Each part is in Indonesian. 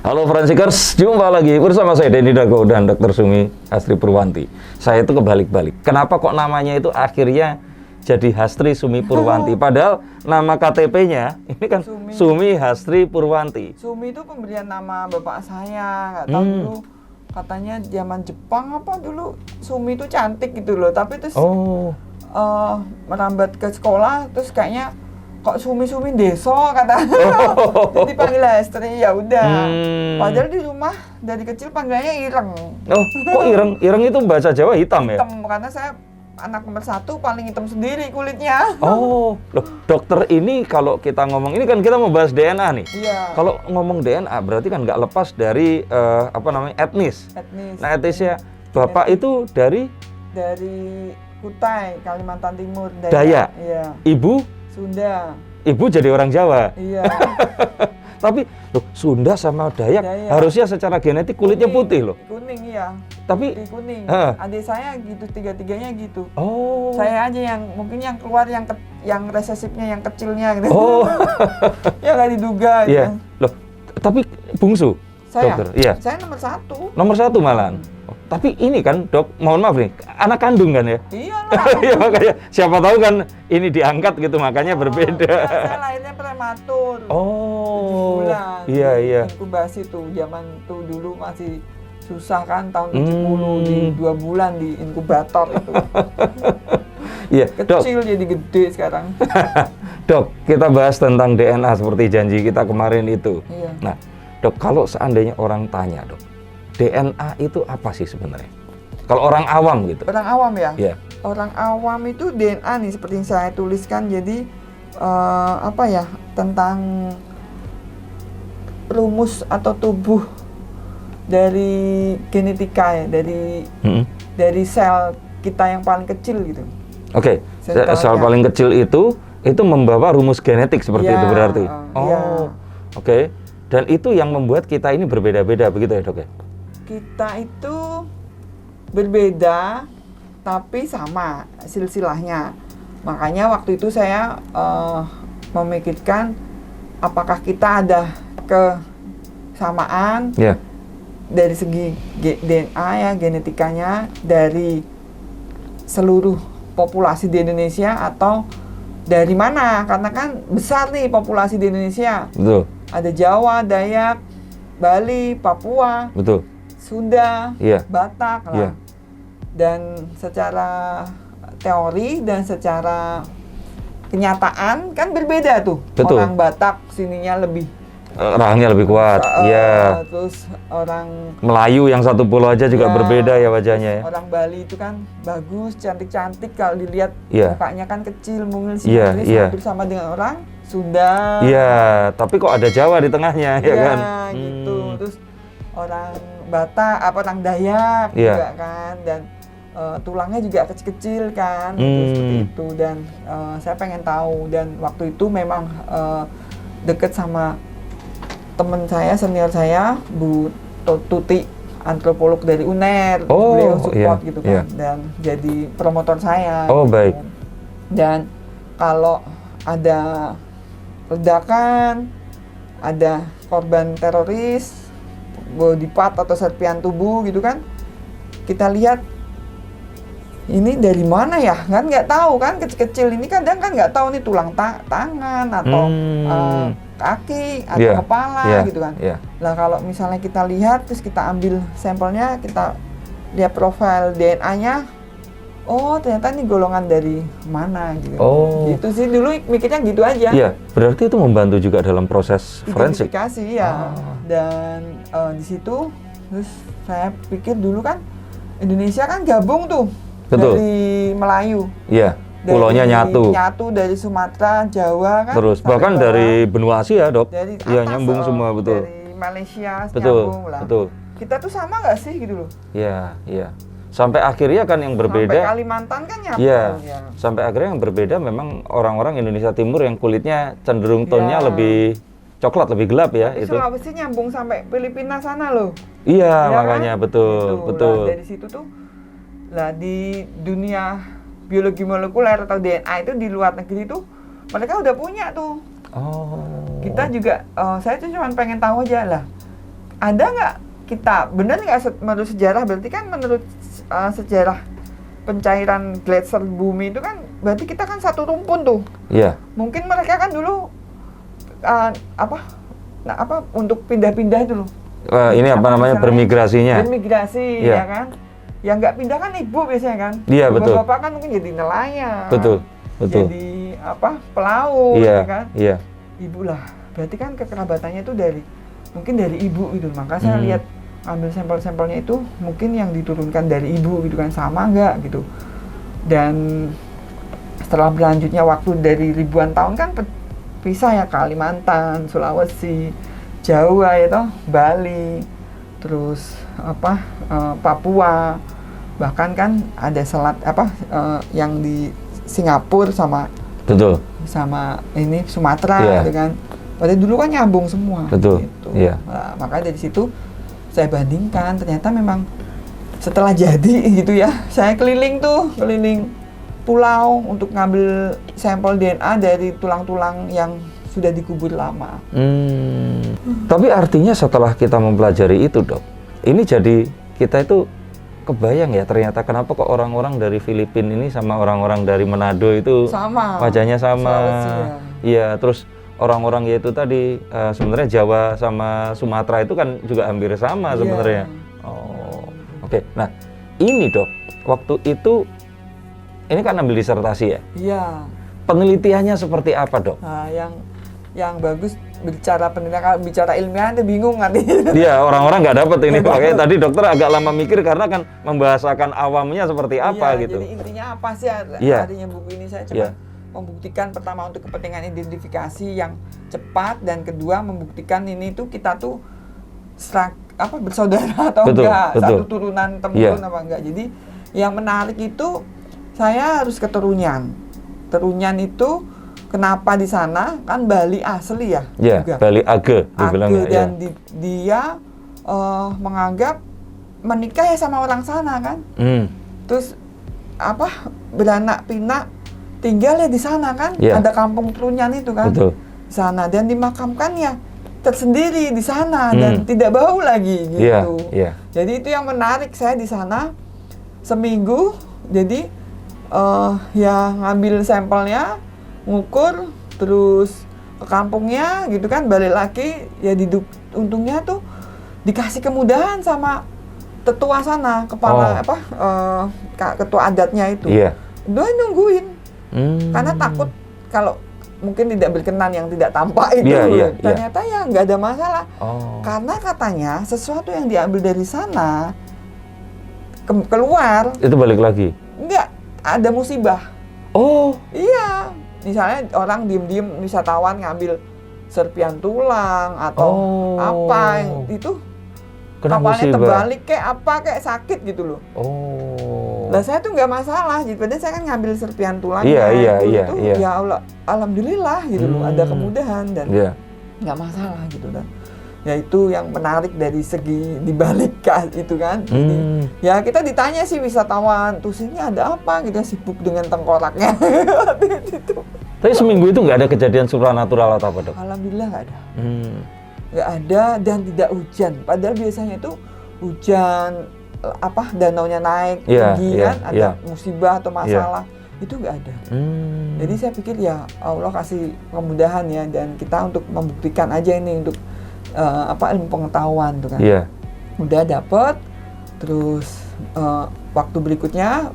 Halo Forensikers, jumpa lagi bersama saya Denny Dago dan Dr. Sumi Hastri Purwanti. Saya itu kebalik-balik. Kenapa kok namanya itu akhirnya jadi Hastri Sumi Purwanti? Padahal nama KTP-nya ini kan Sumi Hastri Purwanti. Sumi itu pemberian nama bapak saya, nggak tahu dulu katanya zaman Jepang apa dulu Sumi itu cantik gitu loh. Tapi terus merambat ke sekolah, terus kayaknya kok Sumi Deso kata. Jadi panggil Hastri, ya udah. Padahal di rumah dari kecil panggilannya Ireng. Oh, kok Ireng? Ireng itu bahasa Jawa hitam ya? Hitam, karena saya anak nomor 1 paling hitam sendiri kulitnya. Oh, loh, dokter ini kalau kita ngomong, ini kan kita mau bahas DNA nih. Iya. Kalau ngomong DNA berarti kan nggak lepas dari etnis. Nah, etnisnya Bapak itu dari Kutai, Kalimantan Timur. Dayak. Iya. Ibu? Sunda. Ibu jadi orang Jawa. Iya. Tapi loh, Sunda sama Dayak harusnya secara genetik kulitnya putih loh. Kuning iya. Tapi kuning. Adik saya gitu, tiga-tiganya gitu. Oh. Saya aja yang mungkin yang keluar yang resesifnya yang kecilnya gitu. Oh. Ya nggak diduga gitu. Iya. Loh, tapi bungsu. Saya. Dokter. Iya. Saya nomor 1. Nomor 1 malahan. Tapi ini kan dok, mohon maaf nih, anak kandung kan ya? Iyalah. Iya makanya siapa tahu kan ini diangkat gitu makanya berbeda. Ya, saya lahirnya prematur. 7 bulan. Iya. Inkubasi tuh, zaman tuh dulu masih susah kan tahun 70 di 2 bulan di inkubator itu. Iya, kecil jadi gede sekarang. Dok, kita bahas tentang DNA seperti janji kita kemarin itu. Iya. Nah, dok, kalau seandainya orang tanya, dok, DNA itu apa sih sebenarnya? Kalau orang awam gitu. Orang awam ya? Iya. Orang awam itu DNA nih seperti yang saya tuliskan, jadi tentang rumus atau tubuh dari genetika ya, dari sel kita yang paling kecil gitu. Oke, sel paling kecil itu membawa rumus genetik seperti itu berarti. Oke. Dan itu yang membuat kita ini berbeda-beda begitu ya, Dok ya? Kita itu berbeda tapi sama silsilahnya. Makanya waktu itu saya memikirkan apakah kita ada kesamaan dari segi DNA ya, genetikanya dari seluruh populasi di Indonesia atau dari mana? Karena kan besar nih populasi di Indonesia. Betul. Ada Jawa, Dayak, Bali, Papua. Betul. Sunda, Batak lah. Dan secara teori dan secara kenyataan kan berbeda tuh. Betul. Orang Batak sininya lebih rahangnya lebih kuat. Terus orang Melayu yang satu pulau aja juga berbeda ya wajahnya ya. Orang Bali itu kan bagus, cantik-cantik, kalau dilihat mukanya kan kecil, mungil hampir sama dengan orang Sunda. Iya, tapi kok ada Jawa di tengahnya ya kan? Gitu. Terus orang Batak, orang Dayak juga kan, dan tulangnya juga kecil-kecil kan, seperti itu. Dan saya pengen tahu, dan waktu itu memang deket sama teman saya, senior saya, Bu Tuti, antropolog dari UNER. Beliau support gitu kan, dan jadi promotor saya. Oh gitu. Baik. Dan kalau ada ledakan, ada korban teroris, body part atau serpian tubuh gitu kan, kita lihat ini dari mana ya, kan nggak tahu kan, kecil-kecil ini kadang kan nggak tahu nih tulang tangan atau kaki atau kepala gitu kan. Nah kalau misalnya kita lihat terus kita ambil sampelnya, kita lihat profil DNA-nya, oh ternyata ini golongan dari mana gitu. Gitu sih dulu mikirnya gitu aja. Iya, berarti itu membantu juga dalam proses forensik. Identifikasi ya. Dan di situ terus saya pikir dulu kan Indonesia kan gabung tuh. Betul. Dari Melayu. Iya. Pulaunya nyatu dari Sumatera, Jawa kan. Terus bahkan dari benua Asia, Dok. Dari atas, iya, nyambung semua, betul. Dari Malaysia nyambung lah. Betul. Kita tuh sama nggak sih gitu loh? Iya. Sampai akhirnya kan yang berbeda. Sampai Kalimantan kan nyambung. Iya. Sampai akhirnya yang berbeda memang orang-orang Indonesia Timur yang kulitnya cenderung tonnya lebih coklat, lebih gelap ya. Tapi itu. Sulawesi nyambung sampai Filipina sana loh. Iya, makanya kan? Betul. Nah, dari situ tuh lah di dunia biologi molekuler atau DNA itu di luar negeri tuh mereka udah punya tuh. Kita juga, saya tuh cuma pengen tahu aja lah. ada nggak kita benar nggak menurut sejarah, berarti kan menurut sejarah pencairan gletser bumi itu kan berarti kita kan satu rumpun tuh. Iya. Mungkin mereka kan dulu untuk pindah-pindah itu loh. Ini apa namanya, misalnya, bermigrasinya? Bermigrasi, Iya. ya kan? Yang nggak pindah kan ibu biasanya kan? Iya, betul. Bapak kan mungkin jadi nelayan. Betul. Jadi pelaut, Iya, ya kan? iya. Ibu lah. Berarti kan kekerabatannya itu mungkin dari ibu gitu. Maka saya lihat ambil sampel-sampelnya itu mungkin yang diturunkan dari ibu gitu kan, sama nggak gitu. Dan setelah berlanjutnya waktu dari ribuan tahun kan pisah ya, Kalimantan, Sulawesi, Jawa ya toh, Bali, terus Papua, bahkan kan ada selat yang di Singapura sama Betul. ini Sumatera, Iya. gitu kan. Padahal dulu kan nyambung semua. Betul, Gitu. iya. Nah, makanya dari situ saya bandingkan, ternyata memang setelah jadi gitu ya, saya keliling pulau untuk ngambil sampel DNA dari tulang-tulang yang sudah dikubur lama. Tapi artinya setelah kita mempelajari itu, Dok, ini jadi kita itu kebayang ya, ternyata kenapa kok orang-orang dari Filipina ini sama orang-orang dari Manado itu Sama. wajahnya sama. Sulawesi, ya. Iya, terus orang-orang yaitu tadi sebenarnya Jawa sama Sumatera itu kan juga hampir sama Iya. sebenarnya. Oh, oke. Nah, ini Dok, waktu itu ini kan ambil disertasi ya. Iya. Penelitiannya seperti apa, Dok? Nah, yang bagus bicara penelitian, kalau bicara ilmiah itu bingung nanti. Iya, orang-orang nggak dapet ini. Makanya tadi dokter agak lama mikir karena kan membahasakan awamnya seperti apa Iya, gitu. Jadi intinya apa sih Iya. artinya buku ini? Saya Iya. cuma membuktikan pertama untuk kepentingan identifikasi yang cepat, dan kedua membuktikan ini tuh kita tuh bersaudara atau Betul, enggak, betul. satu turunan temurun Iya. apa enggak. Jadi yang menarik itu saya harus keturunan. Terunyan itu kenapa di sana kan Bali asli ya? Iya, juga. Bali Age dibilangnya. Age, dan dia menganggap menikah ya sama orang sana kan. Terus beranak pinak tinggal ya di sana kan. Iya. Ada kampung Trunyan itu kan. Betul. Di sana, dan dimakamkan ya tersendiri di sana dan tidak bau lagi Iya, gitu. iya. Jadi itu yang menarik, saya di sana seminggu. Jadi ya ngambil sampelnya, ngukur, terus ke kampungnya gitu kan, balik lagi ya. Untungnya tuh dikasih kemudahan sama tetua sana, kepala ketua adatnya itu. Iya. Dia nungguin karena takut kalau mungkin tidak berkenan yang tidak tampak itu. Iya, iya, iya. Ternyata ya nggak ada masalah. Oh. Karena katanya sesuatu yang diambil dari sana keluar Itu balik lagi. nggak ada musibah. Oh. Iya, misalnya orang diem-diem, wisatawan ngambil serpian tulang atau apa yang itu, Kena kapalnya musibah. terbalik kayak sakit gitu loh. Oh. Lah saya tuh nggak masalah, jadi padahal saya kan ngambil serpian tulangnya. Iya, itu iya. ya Allah, alhamdulillah gitu loh, ada kemudahan dan Iya. nggak masalah gitu. Dan ya itu yang menarik dari segi dibalik itu kan. Jadi, ya kita ditanya sih wisatawan, tuh sini ada apa, kita sibuk dengan tengkoraknya. Itu. Tapi seminggu itu nggak ada kejadian supranatural atau apa, Dok? Alhamdulillah nggak ada. Nggak ada, dan tidak hujan. Padahal biasanya itu hujan, danaunya naik tinggi kan, ada musibah atau masalah. Itu nggak ada. Jadi saya pikir ya Allah kasih kemudahan ya, dan kita untuk membuktikan aja ini untuk ilmu pengetahuan tuh kan. Iya. Udah dapet, terus waktu berikutnya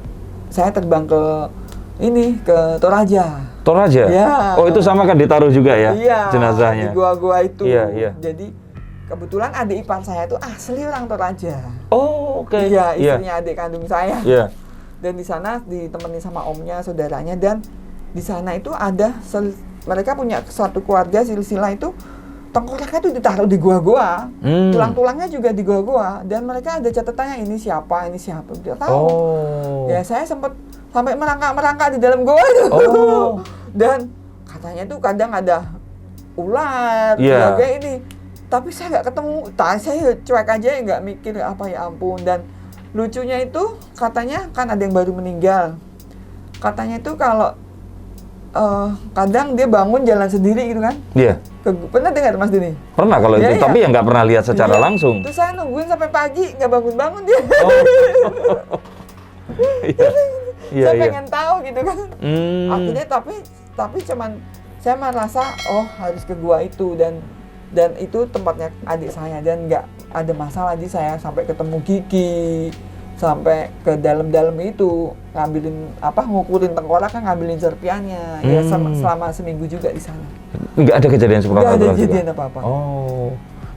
saya terbang ke Toraja. Toraja? Ya. Oh, itu sama kan ditaruh juga ya, Iya, jenazahnya? di gua-gua itu. Iya, iya. Jadi kebetulan adik ipar saya itu asli orang Toraja. Oh, oke. Iya, istrinya adik kandung saya. Iya. Dan di sana ditemani sama omnya, saudaranya, dan di sana itu ada mereka punya suatu keluarga silsilah itu, tengkoraknya itu ditaruh di gua-gua. Tulang-tulangnya juga di gua-gua, dan mereka ada catatannya ini siapa. Dia tahu. Oh. Ya saya sampai merangkak di dalam gua itu. Oh. Dan katanya tuh kadang ada ular, Iya. kayak ini. Tapi saya nggak ketemu. Saya cuek aja, nggak mikir apa, ya ampun. Dan lucunya itu katanya kan ada yang baru meninggal. Katanya itu kalau kadang dia bangun jalan sendiri gitu kan. Iya. Pernah dengar Mas Dini? Pernah kalau Iya, itu, iya. tapi ya nggak pernah lihat secara Iya. langsung. Terus saya nungguin sampai pagi nggak bangun-bangun dia. Oh. Iya. Iya, Saya iya. pengen tahu gitu kan. Akhirnya tapi cuman saya merasa harus ke gua itu dan itu tempatnya adik saya dan nggak ada masalah di saya sampai ketemu Kiki, sampai ke dalam-dalam itu ngukurin tengkorak kan, ngambilin serpiannya. Ya selama seminggu juga di sana. Nggak ada kejadian seperti Nggak ada juga? kejadian apa-apa. Oh,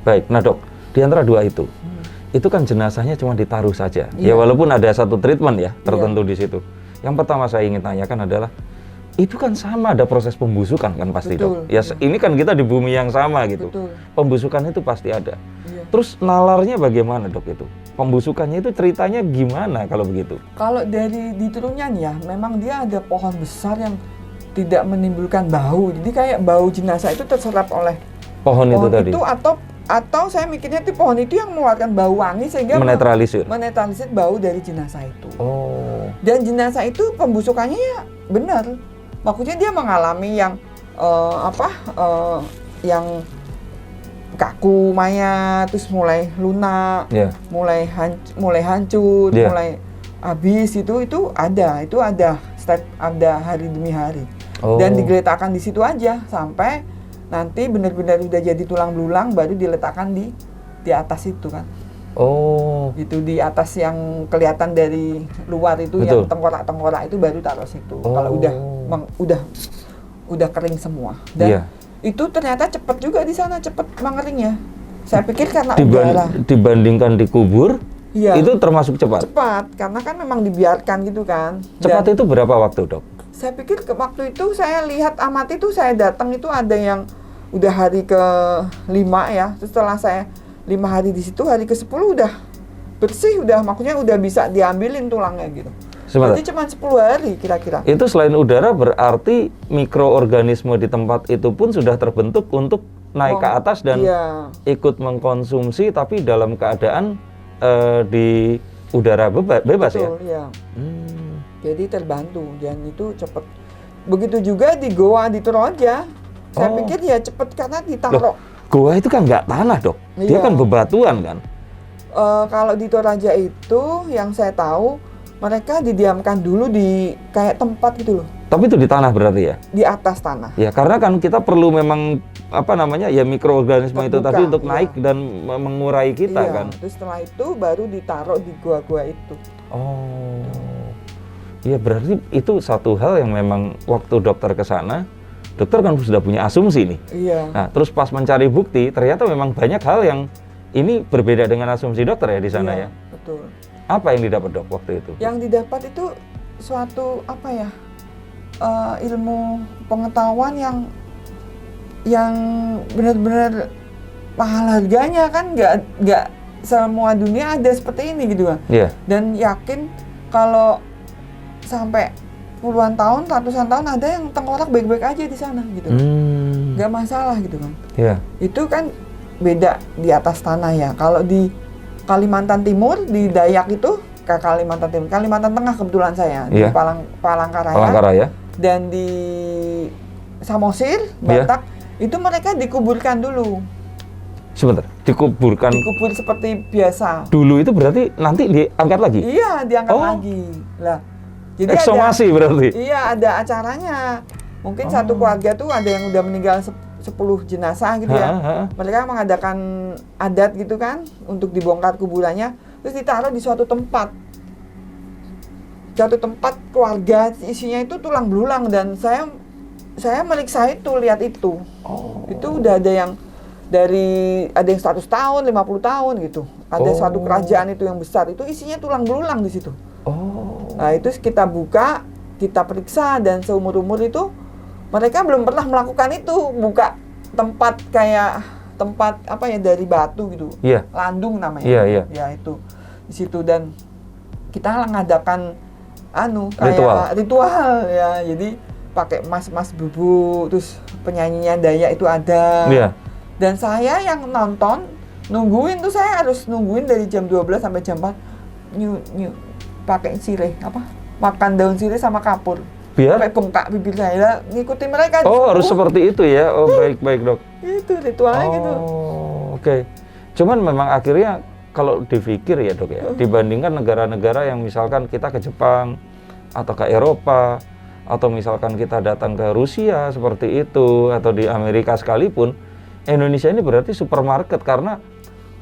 baik. Nah dok, di antara dua itu kan jenazahnya cuma ditaruh saja. Ya Iya. walaupun ada satu treatment ya tertentu di situ. Yang pertama saya ingin tanyakan adalah, itu kan sama ada proses pembusukan kan pasti Betul, dok? Ya iya. ini kan kita di bumi yang sama gitu. Betul. Pembusukan itu pasti ada. Iya. Terus nalarnya bagaimana dok itu? Pembusukannya itu ceritanya gimana kalau begitu? Kalau dari di Trunyan ya, memang dia ada pohon besar yang tidak menimbulkan bau. Jadi kayak bau jenazah itu terserap oleh Pohon itu tadi? atau saya mikirnya itu pohon itu yang mengeluarkan bau wangi sehingga Menetralisir? menetralisir bau dari jenazah itu. Oh. Dan jenazah itu pembusukannya ya benar. Maksudnya dia mengalami yang yang kaku mayat, terus mulai lunak, Ya. mulai hancur, Iya. mulai habis itu ada step, ada hari demi hari. Oh. Dan digeletakkan di situ aja sampai nanti benar-benar udah jadi tulang belulang baru diletakkan di atas itu kan. Oh. Itu di atas yang kelihatan dari luar itu Betul. yang tengkorak-tengkorak itu baru taruh situ. Oh. Kalau udah kering semua. Dan Iya. itu ternyata cepat juga di sana, cepat mengeringnya. Saya pikir karena udara. Dibandingkan dikubur, Iya. itu termasuk cepat. Cepat, karena kan memang dibiarkan gitu kan. Cepat Dan itu berapa waktu dok? saya pikir waktu itu saya lihat amati itu saya datang itu ada yang udah hari ke-5 ya. Terus setelah saya 5 hari di situ, hari ke-10 udah bersih, maksudnya udah bisa diambilin tulangnya gitu. Sebentar. Jadi cuma 10 hari kira-kira. Itu selain udara berarti mikroorganisme di tempat itu pun sudah terbentuk untuk naik ke atas dan Iya. ikut mengkonsumsi, tapi dalam keadaan di udara bebas ya? Betul, iya. Hmm. Jadi terbantu dan itu cepet. Begitu juga di Goa di Toraja. Saya Oh. pikir ya cepet karena ditaruh. Loh, goa itu kan nggak tanah dok, dia Iya. kan bebatuan kan? Kalau di Toraja itu yang saya tahu mereka didiamkan dulu di kayak tempat gitu loh, Tapi itu di tanah berarti ya? di atas tanah. Ya karena kan kita perlu memang ya mikroorganisme itu Terbuka, tadi untuk iya. naik dan mengurai kita Iya, kan? terus setelah itu baru ditaruh di gua-gua itu. Oh, iya berarti itu satu hal yang memang waktu dokter ke sana, dokter kan sudah punya asumsi nih. Iya. Nah, terus pas mencari bukti, ternyata memang banyak hal yang ini berbeda dengan asumsi dokter ya di sana Iya, ya. betul. Apa yang didapat dok waktu itu? Yang didapat itu suatu ilmu pengetahuan yang benar-benar mahal harganya kan, nggak semua dunia ada seperti ini gitu kan. Iya. Dan yakin kalau sampai puluhan tahun, ratusan tahun ada yang tengkorak baik-baik aja di sana gitu. Nggak masalah gitu kan. Iya. Itu kan beda di atas tanah ya. Kalau di Kalimantan Timur, di Dayak itu, ke Kalimantan Timur, Kalimantan Tengah kebetulan saya, Iya. di Palangkaraya, Palangkaraya. dan di Samosir, Iya. Batak, itu mereka dikuburkan dulu. Sebentar, dikuburkan Dikubur seperti biasa. dulu itu berarti nanti diangkat lagi? Iya, diangkat Oh. lagi. Lah, jadi Ekshumasi berarti? iya, ada acaranya. Mungkin satu keluarga tuh ada yang udah meninggal 10 jenazah gitu ya. Ha. Mereka mengadakan adat gitu kan untuk dibongkar kuburannya, terus ditaruh di suatu tempat. Suatu tempat keluarga isinya itu tulang belulang dan saya meriksa itu, lihat itu. Oh. Itu udah ada yang 100 tahun, 50 tahun gitu. Ada suatu kerajaan itu yang besar, itu isinya tulang belulang di situ. Oh. Nah, itu kita buka, kita periksa dan seumur-umur itu mereka belum pernah melakukan itu, buka tempat kayak tempat dari batu gitu. Iya. Landung namanya. Iya, iya. Ya itu di situ dan kita mengadakan kayak ritual ya. Jadi pakai emas bubuk, terus penyanyinya Dayak itu ada. Iya. Dan saya yang nonton nungguin tuh, saya harus nungguin dari jam 12 sampai jam 4 pakai sirih makan daun sirih sama kapur. Biar? sampai bengkak bibir saya, ngikutin mereka. Oh, harus seperti itu ya. Oh, baik dok. Itu ritualnya gitu. Oh, oke. Cuman memang akhirnya kalau dipikir ya dok ya, dibandingkan negara-negara yang misalkan kita ke Jepang atau ke Eropa atau misalkan kita datang ke Rusia seperti itu atau di Amerika sekalipun, Indonesia ini berarti supermarket karena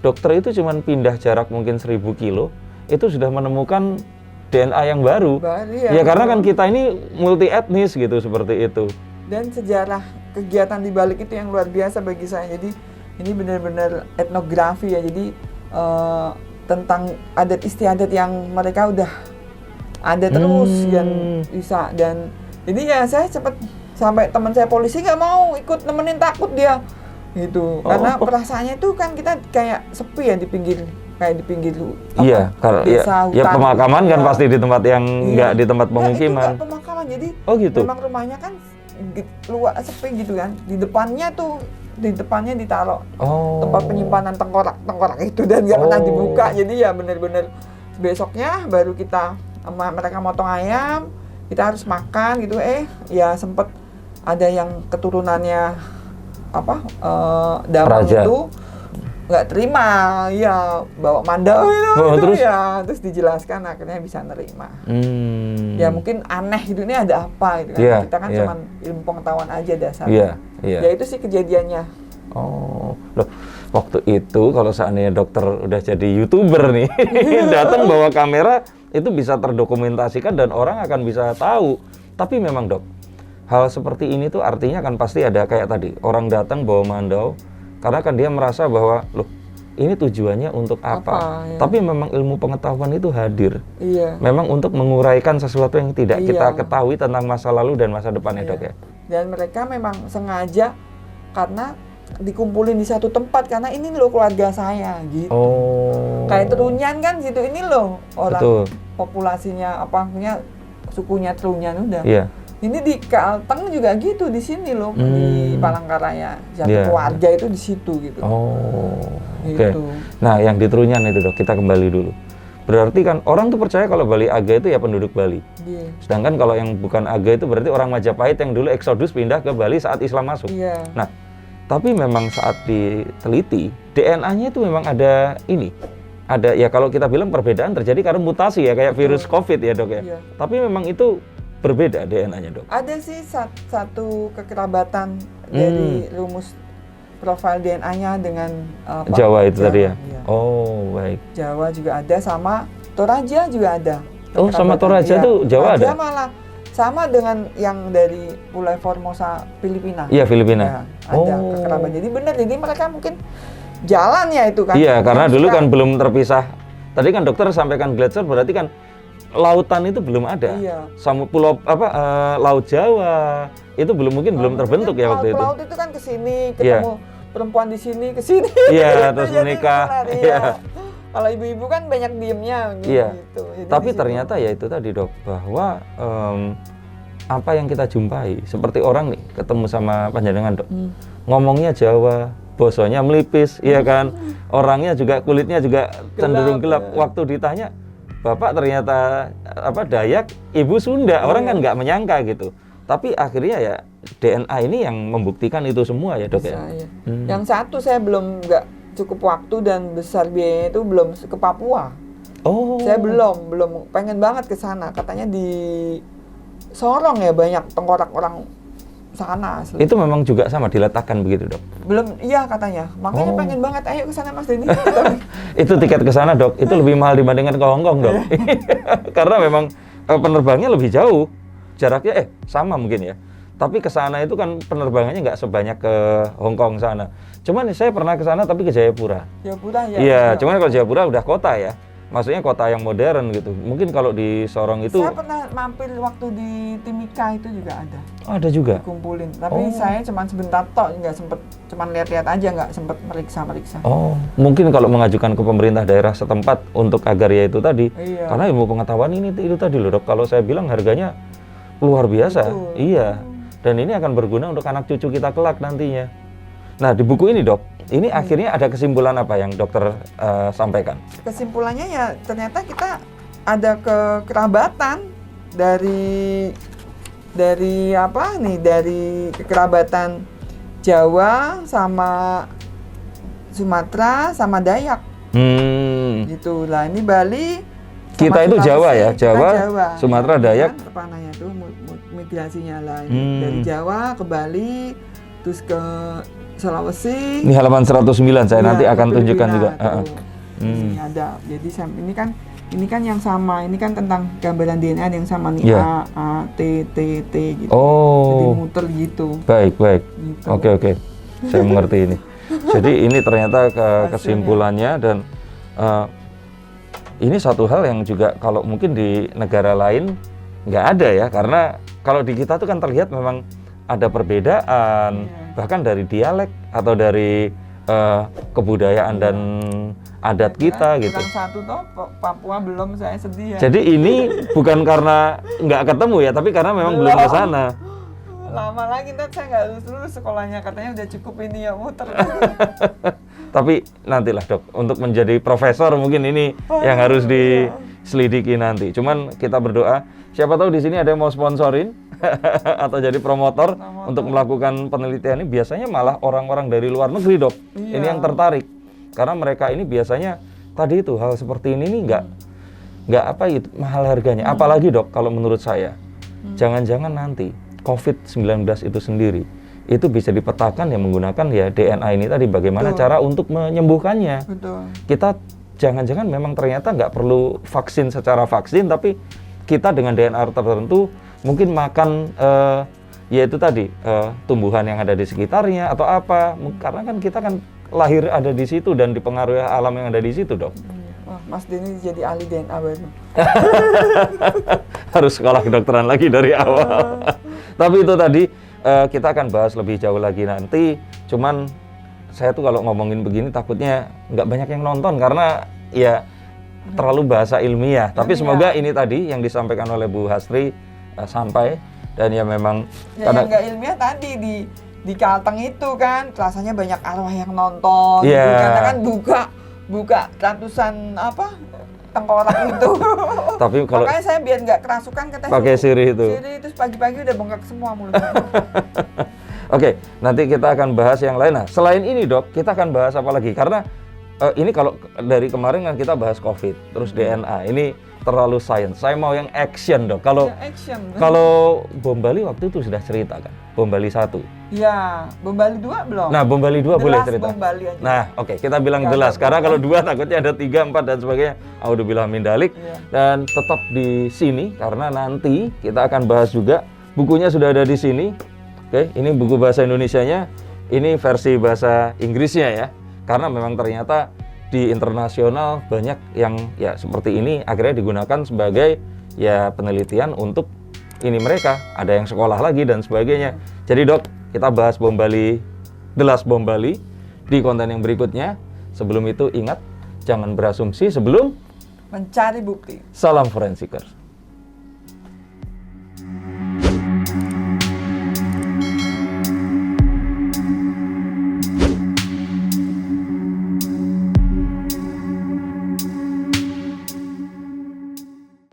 dokter itu cuman pindah jarak mungkin 1000 kilo itu sudah menemukan DNA yang baru. Ya karena kan kita ini multi etnis gitu seperti itu. Dan sejarah kegiatan di balik itu yang luar biasa bagi saya. Jadi ini benar-benar etnografi ya. Jadi tentang adat istiadat yang mereka udah ada terus dan bisa, dan jadi ya saya cepet sampai teman saya polisi nggak mau ikut nemenin, takut dia gitu. Karena perasaannya itu kan kita kayak sepi ya di pinggir Iya, kalau ya pemakaman kan pasti di tempat yang nggak di tempat pemukiman. Itu pemakaman, jadi gitu. memang rumahnya kan luar sepi gitu kan. Di depannya ditaruh tempat penyimpanan tengkorak itu dan nggak pernah dibuka. Jadi ya benar-benar besoknya baru mereka motong ayam, kita harus makan gitu. Ya sempet ada yang keturunannya Damang itu nggak terima, ya bawa mandau itu ya, terus dijelaskan akhirnya bisa nerima. Ya mungkin aneh gitu, ini ada apa gitu kan. Kita kan cuman ilmu pengetahuan aja dasarnya. Ya itu sih kejadiannya. Oh, loh, waktu itu kalau seandainya dokter udah jadi YouTuber nih, datang bawa kamera, itu bisa terdokumentasikan dan orang akan bisa tahu. Tapi memang dok, hal seperti ini tuh artinya kan pasti ada kayak tadi, orang datang bawa mandau, karena kan dia merasa bahwa, loh ini tujuannya untuk apa? Ya. Tapi memang ilmu pengetahuan itu hadir. Memang untuk menguraikan sesuatu yang tidak kita ketahui tentang masa lalu dan masa depannya dok ya. Dan mereka memang sengaja karena dikumpulin di satu tempat, karena ini loh keluarga saya gitu. Kayak Trunyan kan gitu, ini loh orang populasinya sukunya Trunyan udah. Ini di Kalteng juga gitu, di sini loh, di Palangkaraya. Satu keluarga itu di situ gitu. Oke. Nah, yang di Trunyan itu dok, kita kembali dulu. Berarti kan orang tuh percaya kalau Bali Aga itu ya penduduk Bali. Sedangkan kalau yang bukan Aga itu berarti orang Majapahit yang dulu eksodus pindah ke Bali saat Islam masuk. Nah, tapi memang saat diteliti, DNA-nya itu memang ada ada ya kalau kita bilang perbedaan terjadi karena mutasi ya, kayak virus COVID ya dok ya. Tapi memang itu berbeda DNA-nya dok? Ada sih satu kekerabatan dari rumus profil DNA-nya dengan Jawa itu tadi ya? Oh baik. Jawa juga ada, sama Toraja juga ada. Oh sama Toraja tuh Jawa ada? Toraja malah sama dengan yang dari Pulau Formosa Filipina. Iya Filipina. Ada kekerabatan. Jadi benar, jadi mereka mungkin jalan ya itu kan. Iya karena dulu kan belum terpisah. Tadi kan dokter sampaikan glacier berarti kan lautan itu belum ada. Sama pulau Laut Jawa itu belum terbentuk ya waktu itu. Laut itu kan ke sini, ketemu perempuan di sini, ke sini. Terus menikah. Kalau ibu-ibu kan banyak diemnya gitu. Tapi ternyata ya itu tadi dok, bahwa apa yang kita jumpai seperti orang nih ketemu sama panjenengan dok, ngomongnya Jawa, bosonya melipis, iya kan, orangnya juga kulitnya juga cenderung gelap. Waktu ditanya, Bapak ternyata Dayak, Ibu Sunda, orang kan nggak menyangka gitu. Tapi akhirnya ya DNA ini yang membuktikan itu semua ya dok ya. Yang satu saya nggak cukup waktu dan besar biayanya itu belum ke Papua. Saya belum pengen banget ke sana. Katanya di Sorong ya banyak tengkorak orang sana asli. Itu memang juga sama diletakkan begitu dok? Belum, iya katanya. Makanya pengen banget, ayo ke sana Mas Denny. Itu tiket ke sana dok, itu lebih mahal dibandingkan ke Hong Kong dok. Karena memang penerbangnya lebih jauh, jaraknya sama mungkin ya. Tapi ke sana itu kan penerbangannya nggak sebanyak ke Hong Kong sana. Cuman saya pernah ke sana tapi ke Jayapura. Jayapura ya. Iya, cuman kalau Jayapura udah kota ya. Maksudnya kota yang modern gitu. Mungkin kalau di Sorong itu... Saya pernah mampir waktu di Timika itu juga ada. Ada juga? Dikumpulin. Tapi saya cuma sebentar tok, nggak sempet, cuma lihat-lihat aja, nggak sempet meriksa-meriksa. Mungkin kalau mengajukan ke pemerintah daerah setempat untuk agar ya itu tadi. Karena ilmu pengetahuan itu tadi loh dok. Kalau saya bilang harganya luar biasa. Betul. Iya. Dan ini akan berguna untuk anak cucu kita kelak nantinya. Nah di buku ini dok, ini akhirnya ada kesimpulan apa yang dokter sampaikan? Kesimpulannya ya ternyata kita ada kekerabatan dari dari apa nih, dari kekerabatan Jawa sama Sumatera sama Dayak gitu lah. Ini Bali sama Kita itu Sulawesi, Jawa ya, kita Jawa, Jawa, Sumatera, ya, Dayak. kan perpananya tuh migrasinya lah. Dari Jawa ke Bali, terus ke Sulawesi. Ini halaman 109 saya Iya, nanti akan ke tunjukkan Filipina juga. tuh. Ini ada. Jadi ini kan yang sama. Ini kan tentang gambaran DNA yang sama nih. Iya. A, T, T, T gitu. Jadi Oh, muter gitu. baik. Gitu. Oke. Saya mengerti ini. Jadi ini ternyata kesimpulannya dan ini satu hal yang juga kalau mungkin di negara lain nggak ada ya, karena kalau di kita tuh kan terlihat memang ada perbedaan, bahkan dari dialek atau dari kebudayaan dan adat kita gitu. Kurang satu toh, Papua belum, saya sedih ya. Jadi ini bukan karena nggak ketemu ya, tapi karena memang belum ke sana. Lama lagi ntar saya nggak lulus sekolahnya, katanya udah cukup ini ya muter. Tapi nantilah dok, untuk menjadi profesor mungkin ini yang harus diselidiki nanti. Cuman kita berdoa, siapa tahu di sini ada yang mau sponsorin atau jadi promotor untuk melakukan penelitian ini. Biasanya malah orang-orang dari luar negeri dok, ini yang tertarik. Karena mereka ini biasanya tadi itu hal seperti ini nih nggak apa itu mahal harganya. Apalagi dok, kalau menurut saya, jangan-jangan nanti COVID-19 itu sendiri itu bisa dipetakan ya menggunakan ya DNA ini tadi, bagaimana cara untuk menyembuhkannya. Betul. Kita jangan-jangan memang ternyata nggak perlu vaksin secara vaksin, tapi kita dengan DNA tertentu mungkin makan yaitu tadi tumbuhan yang ada di sekitarnya atau apa, karena kan kita kan lahir ada di situ dan dipengaruhi alam yang ada di situ dok. Wah, Mas Denny jadi ahli DNA baru. Harus sekolah kedokteran lagi dari awal. Tapi itu tadi kita akan bahas lebih jauh lagi nanti. Cuman saya tuh kalau ngomongin begini takutnya nggak banyak yang nonton karena ya terlalu bahasa ilmiah. Tapi semoga ini tadi yang disampaikan oleh Bu Hastri sampai, dan ya memang Ya, yang nggak ilmiah tadi di Kalteng itu kan rasanya banyak arwah yang nonton. Iya. Karena kan buka ratusan apa tengkorak itu. Tapi kalau Makanya saya biar nggak kerasukan katanya pakai sirih itu. Sirih terus pagi-pagi udah bengkak semua mulutnya. Oke, nanti kita akan bahas yang lain. Nah, selain ini dok, kita akan bahas apa lagi? Karena ini kalau dari kemarin kan kita bahas COVID, terus DNA. Ini terlalu sains. Saya mau yang action dok. Kalau Ya, action. kalau Bom Bali waktu itu sudah cerita kan, Bom Bali 1. Ya, Bom Bali 2 belum? Nah, Bom Bali 2 boleh Jelas cerita. Bom Bali aja. Nah, oke, kita bilang Nggak jelas. ada Karena Bom kalau 2 takutnya ada 3, 4 dan sebagainya. Auzubillah min dalik. Iya. Dan tetap di sini karena nanti kita akan bahas juga. Bukunya sudah ada di sini. Oke, ini buku bahasa Indonesianya. Ini versi bahasa Inggrisnya ya. Karena memang ternyata di internasional banyak yang ya seperti ini akhirnya digunakan sebagai ya penelitian untuk ini mereka. Ada yang sekolah lagi dan sebagainya. Jadi dok, kita bahas Bom Bali, The Last Bom Bali di konten yang berikutnya. Sebelum itu ingat, jangan berasumsi sebelum Mencari bukti. salam forensikers.